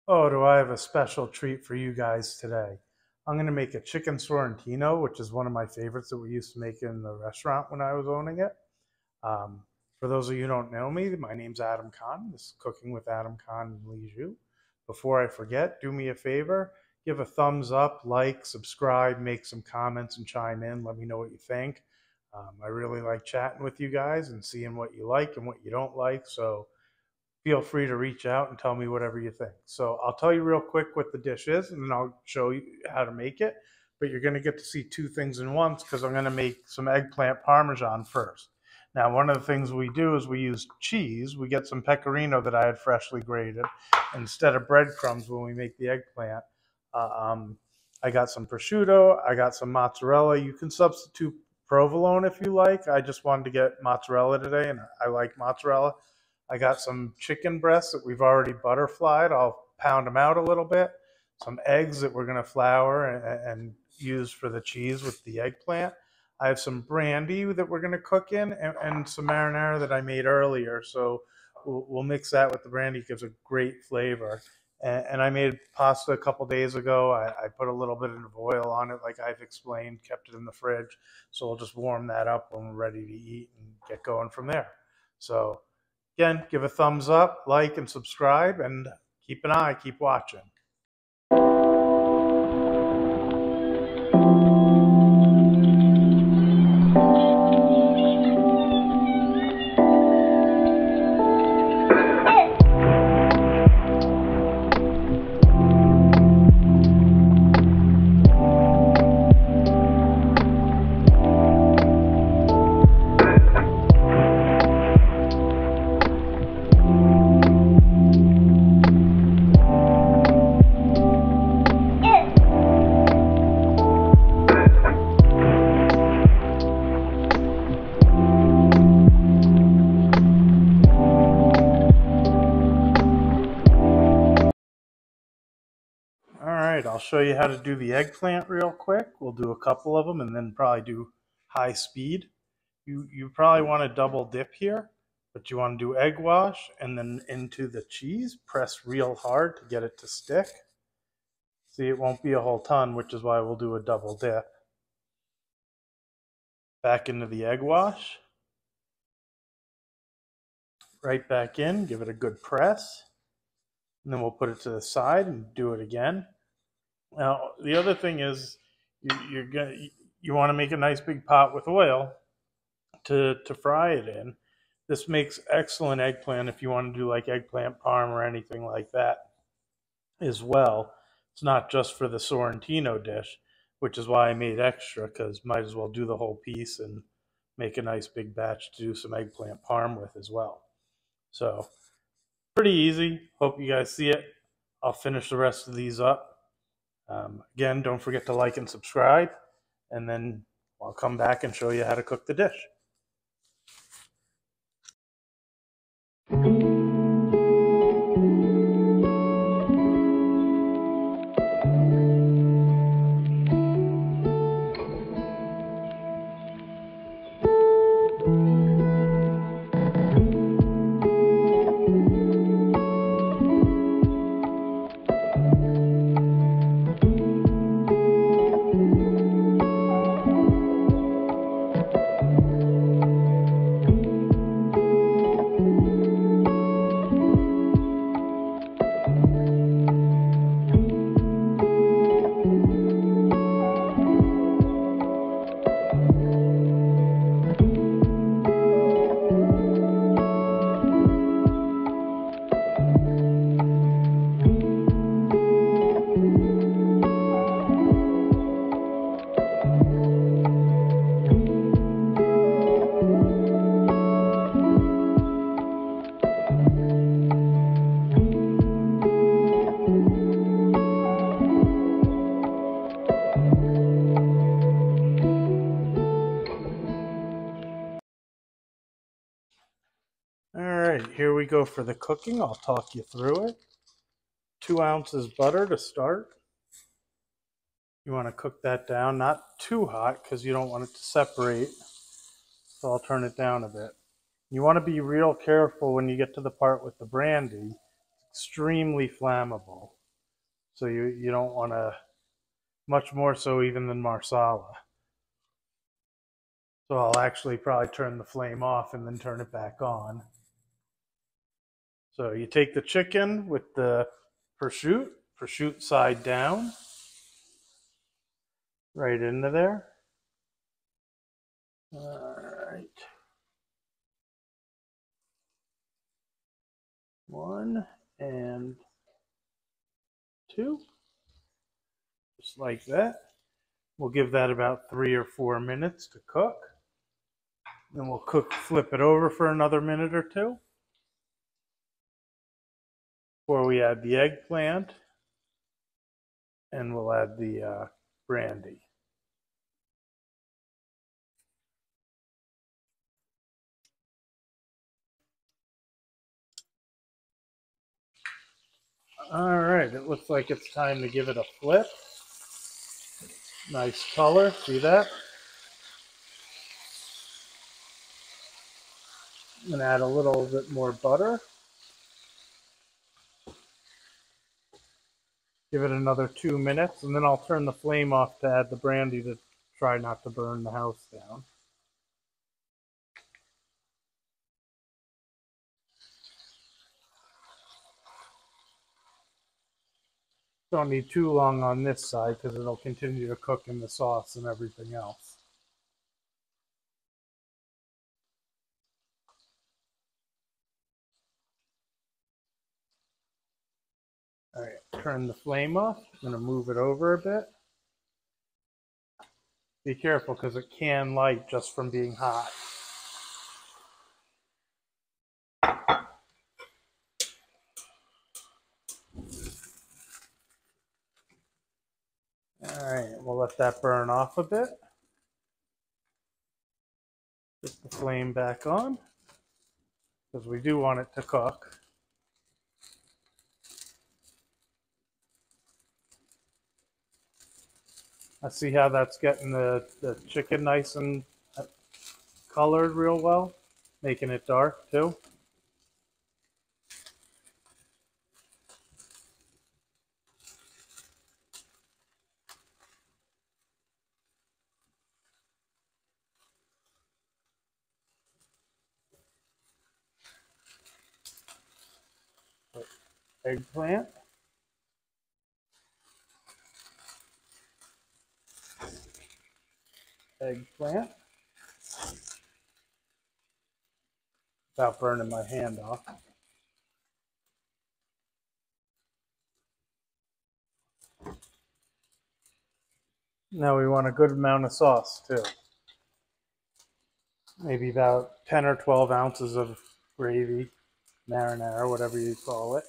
Oh, do I have a special treat for you guys today? I'm going to make a chicken Sorrentino, which is one of my favorites that we used to make in the restaurant when I was owning it. Um, for those of you who don't know me, my name's Adam Kahn. This is Cooking with Adam Kahn and Lijou. Before I forget, do me a favor, give a thumbs up, like, subscribe, make some comments, and chime in. Let me know what you think. I really like chatting with you guys and seeing what you like and what you don't like. So feel free to reach out and tell me whatever you think. So I'll tell you real quick what the dish is, and then I'll show you how to make it. But you're going to get to see two things in once because I'm going to make some eggplant parmesan first. Now, one of the things we do is we use cheese. We get some pecorino that I had freshly grated. Instead of breadcrumbs when we make the eggplant, uh, um, I got some prosciutto. I got some mozzarella. You can substitute provolone if you like. I just wanted to get mozzarella today, and I like mozzarella. I got some chicken breasts that we've already butterflied. I'll pound them out a little bit. Some eggs that we're going to flour and use for the cheese with the eggplant. I have some brandy that we're going to cook in and some marinara that I made earlier. So we'll mix that with the brandy. It gives a great flavor. And I made pasta a couple days ago. I put a little bit of oil on it, like I've explained, kept it in the fridge. So we'll just warm that up when we're ready to eat and get going from there. So again, give a thumbs up, like, and subscribe, and keep an eye, keep watching. All right, I'll show you how to do the eggplant real quick. We'll do a couple of them and then probably do high speed. You probably want to double dip here, but you want to do egg wash and then into the cheese. Press real hard to get it to stick. See, it won't be a whole ton, which is why we'll do a double dip. Back into the egg wash. Right back in, give it a good press. And then we'll put it to the side and do it again. Now, the other thing is you want to make a nice big pot with oil to fry it in. This makes excellent eggplant if you want to do like eggplant parm or anything like that as well. It's not just for the Sorrentino dish, which is why I made extra, because might as well do the whole piece and make a nice big batch to do some eggplant parm with as well. So pretty easy. Hope you guys see it. I'll finish the rest of these up. Again, don't forget to like and subscribe, and then I'll come back and show you how to cook the dish. All right, here we go for the cooking. I'll talk you through it. 2 ounces butter to start. You want to cook that down, not too hot because you don't want it to separate. So I'll turn it down a bit. You want to be real careful when you get to the part with the brandy. It's extremely flammable. So you don't want to, much more so even than marsala. So I'll actually probably turn the flame off and then turn it back on. So you take the chicken with the prosciutto side down, right into there. All right. 1 and 2. Just like that. We'll give that about 3 or 4 minutes to cook. Then we'll flip it over for another minute or two before we add the eggplant, and we'll add the brandy. All right, it looks like it's time to give it a flip. Nice color, see that? I'm gonna add a little bit more butter. Give it another 2 minutes, and then I'll turn the flame off to add the brandy to try not to burn the house down. Don't need too long on this side because it'll continue to cook in the sauce and everything else. All right, turn the flame off. I'm gonna move it over a bit. Be careful because it can light just from being hot. All right, we'll let that burn off a bit. Put the flame back on because we do want it to cook. I see how that's getting the chicken nice and colored real well, making it dark too. Eggplant. Eggplant. Without burning my hand off. Now we want a good amount of sauce too. Maybe about 10 or 12 ounces of gravy, marinara, whatever you call it.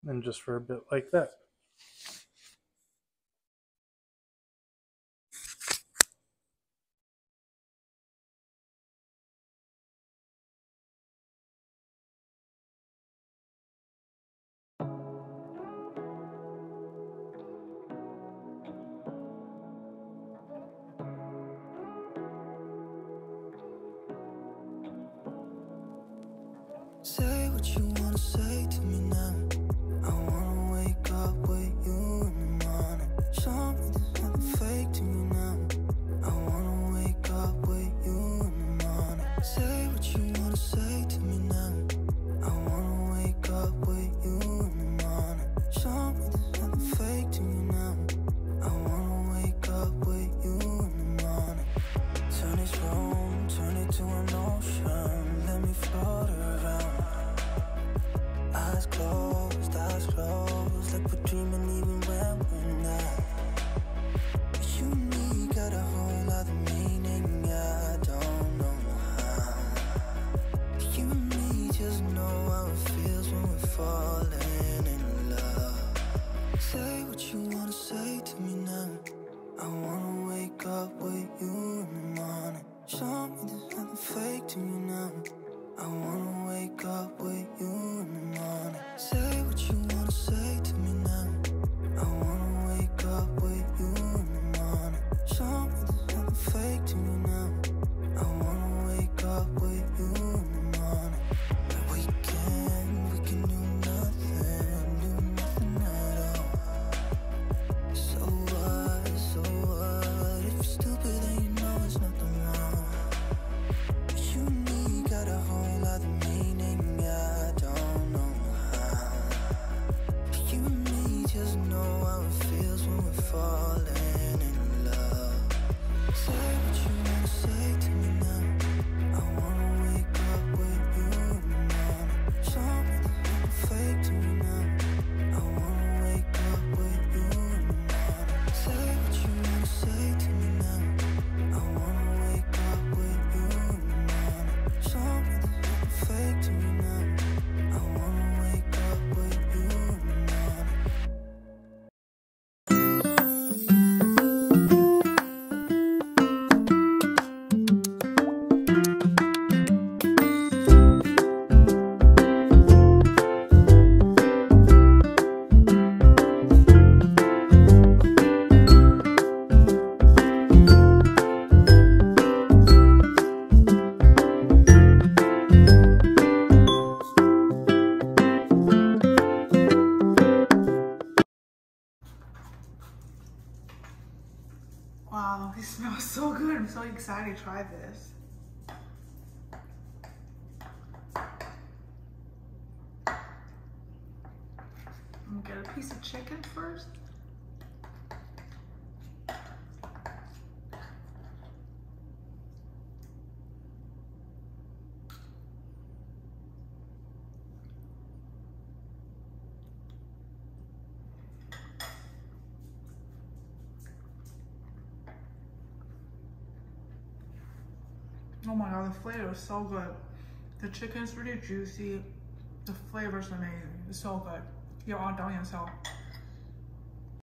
And just for a bit like that. Say what you wanna say to me now. I wanna wake up with you in the morning. Show me there's nothing fake to me now. I wanna wake up with you in the morning. Say what you wanna say to me now. I wanna wake up with you in the morning. Show me there's nothing fake to me now. I wanna wake up with you in the morning. Turn this room, turn it to an ocean. Let me float around. smells so good. I'm so excited to try this. I'm gonna get a piece of chicken first. Oh my god, the flavor is so good. The chicken's really juicy. The flavor's amazing. It's so good. 要按导演烧。